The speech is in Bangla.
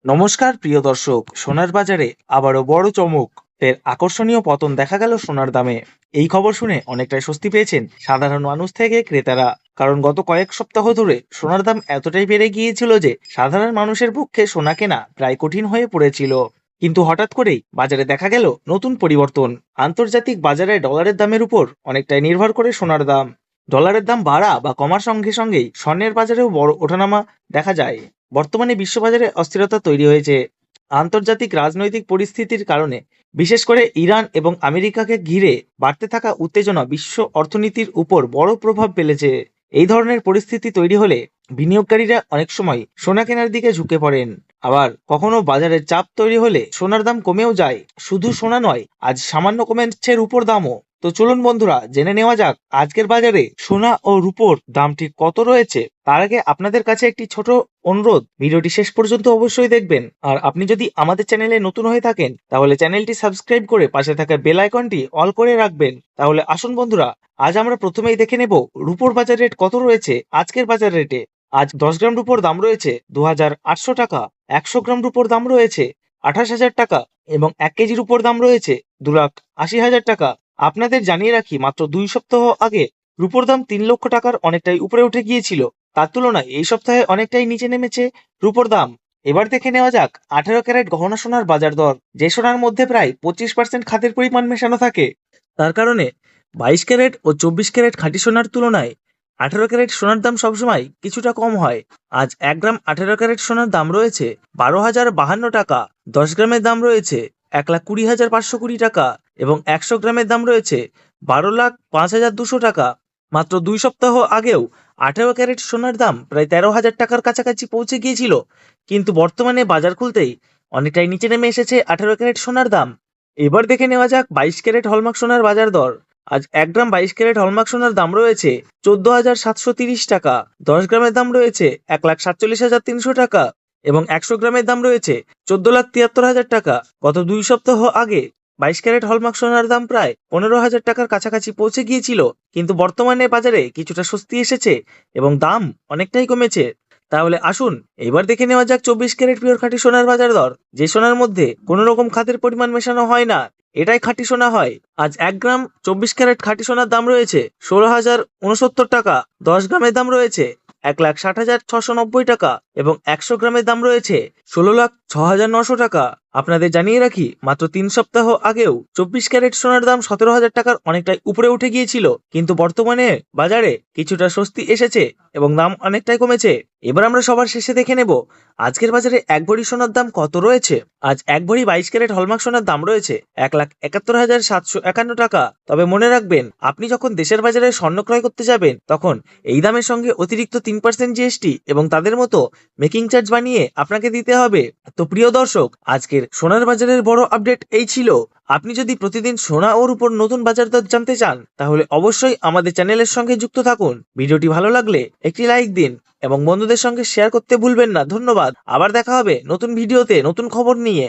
নমস্কার প্রিয় দর্শক, সোনার বাজারে আবারও বড় চমক। ফের আকর্ষণীয় পতন দেখা গেল সোনার দামে। এই খবর শুনে অনেকটাই স্বস্তি পেয়েছেন সাধারণ মানুষ থেকে ক্রেতারা। কারণ গত কয়েক সপ্তাহ ধরে সোনার দাম এতটাই বেড়ে গিয়েছিল যে সাধারণ মানুষের পক্ষে সোনা কেনা প্রায় কঠিন হয়ে পড়েছিল। কিন্তু হঠাৎ করেই বাজারে দেখা গেল নতুন পরিবর্তন। আন্তর্জাতিক বাজারে ডলারের দামের উপর অনেকটাই নির্ভর করে সোনার দাম। ডলারের দাম বাড়া বা কমার সঙ্গে সঙ্গেই স্বর্ণের বাজারেও বড় ওঠানামা দেখা যায়। বর্তমানে বিশ্ববাজারে অস্থিরতা তৈরি হয়েছে আন্তর্জাতিক রাজনৈতিক পরিস্থিতির কারণে। বিশেষ করে ইরান এবং আমেরিকাকে ঘিরে বাড়তে থাকা উত্তেজনা বিশ্ব অর্থনীতির উপর বড় প্রভাব ফেলেছে। এই ধরনের পরিস্থিতি তৈরি হলে বিনিয়োগকারীরা অনেক সময় সোনা কেনার দিকে ঝুঁকে পড়েন। আবার কখনো বাজারের চাপ তৈরি হলে সোনার দাম কমেও যায়। শুধু সোনা নয়, আজ সামান্য কমেছে রূপোর দামও। তো চলুন বন্ধুরা, জেনে নেওয়া যাক আজকের বাজারে সোনা ও রূপোর দাম ঠিক কত রয়েছে। তার আগে আপনাদের কাছে একটি ছোট অনুরোধ, ভিডিওটি শেষ পর্যন্ত অবশ্যই দেখবেন। আর আপনি যদি আমাদের চ্যানেলে নতুন হয়ে থাকেন তাহলে চ্যানেলটি সাবস্ক্রাইব করে পাশে থাকা বেল আইকনটি অল করে রাখবেন। তাহলে আসুন বন্ধুরা, আজ আমরা প্রথমেই দেখে নেব রূপোর বাজার রেট কত রয়েছে আজকের বাজার রেটে। আজ 10 গ্রাম রূপোর দাম রয়েছে 2800 টাকা, 100 গ্রাম রূপোর দাম রয়েছে 28,000 টাকা এবং 1 কেজির উপর দাম রয়েছে 2,80,000 টাকা। আপনাদের জানিয়ে রাখি, মাত্র 2 সপ্তাহ আগে রূপোর দাম 3 লক্ষ টাকার অনেকটাই উপরে উঠে গিয়েছিল। তার তুলনায় এই সপ্তাহে অনেকটাই নিচে নেমেছে রূপোর দাম। এবার দেখে নেওয়া যাক 18 ক্যারেট গহনা সোনার বাজার দর। যে সোনার মধ্যে প্রায় 25% খাদের পরিমাণ মেশানো থাকে, তার কারণে 22 ক্যারেট ও 24 ক্যারেট খাঁটি সোনার তুলনায় 18 ক্যারেট সোনার দাম সবসময় কিছুটা কম হয়। আজ 1 গ্রাম 18 ক্যারেট সোনার দাম রয়েছে 12,052 টাকা, 10 গ্রামের দাম রয়েছে 1,20,520 টাকা এবং 100 গ্রামের দাম রয়েছে 12,05,200 টাকা। মাত্র 2 সপ্তাহ আগেও 18 ক্যারেট সোনার দাম প্রায় 13,000 টাকার কাছাকাছি পৌঁছে গিয়েছিল, কিন্তু বর্তমানে বাজার খুলতেই অনেকটাই নিচে নেমে এসেছে 18 ক্যারেট সোনার দাম। এবার দেখে নেওয়া যাক 22 ক্যারেট হলমার্ক সোনার বাজার দর। আজ 1 গ্রাম 22 ক্যারেট হলমার্ক সোনার দাম রয়েছে 14,730 টাকা, 10 গ্রামের দাম রয়েছে 1,47,300 টাকা এবং 100 গ্রামের দাম রয়েছে 14,73,000 টাকা। গত 2 সপ্তাহ আগে 22 ক্যারেট হলমার্ক সোনার দাম প্রায় 15,000 টাকার কাছাকাছি পৌঁছে গিয়েছিল, কিন্তু বর্তমানে বাজারে কিছুটা স্বস্তি এসেছে এবং দাম অনেকটাই কমেছে। তাহলে আসুন এবার দেখে নেওয়া যাক 24 ক্যারেট পিওর খাঁটি সোনার বাজার দর। যে সোনার মধ্যে কোনো রকম খাদের পরিমাণ মেশানো হয় না, এটাই খাঁটি সোনা হয়। আজ 1 গ্রাম 24 ক্যারেট খাঁটি সোনার দাম রয়েছে 16,069 টাকা, 10 গ্রামের দাম রয়েছে 1,60,690 টাকা এবং 100 গ্রামের দাম রয়েছে 16,06,900 টাকা। আপনাদের জানিয়ে রাখি, মাত্র 3 সপ্তাহ আগেও 24 ক্যারেট সোনার দাম 17,000 টাকার অনেকটাই উপরে উঠে গিয়েছিল, কিন্তু বর্তমানে বাজারে কিছুটা স্বস্তি এসেছে এবং দাম অনেকটাই কমেছে। এবার আমরা সবার শেষে দেখে নেব আজকের বাজারে 1 ভরি সোনার দাম কত রয়েছে। আজ 1 ভরি 22 ক্যারেট হলমার্ক সোনার দাম রয়েছে 1,71,751 টাকা। তবে মনে রাখবেন, আপনি যখন দেশের বাজারে স্বর্ণ ক্রয় করতে যাবেন তখন এই দামের সঙ্গে অতিরিক্ত 3% জিএসটি এবং তাদের মতো মেকিং চার্জ বানিয়ে আপনাকে দিতে হবে। তো প্রিয় দর্শক, আজকের সোনার বাজারের বড় আপডেট এই ছিল। আপনি যদি প্রতিদিন সোনা ওর উপর নতুন বাজার দর জানতে চান তাহলে অবশ্যই আমাদের চ্যানেলের সঙ্গে যুক্ত থাকুন। ভিডিওটি ভালো লাগলে একটি লাইক দিন এবং বন্ধুদের সঙ্গে শেয়ার করতে ভুলবেন না। ধন্যবাদ। আবার দেখা হবে নতুন ভিডিওতে নতুন খবর নিয়ে।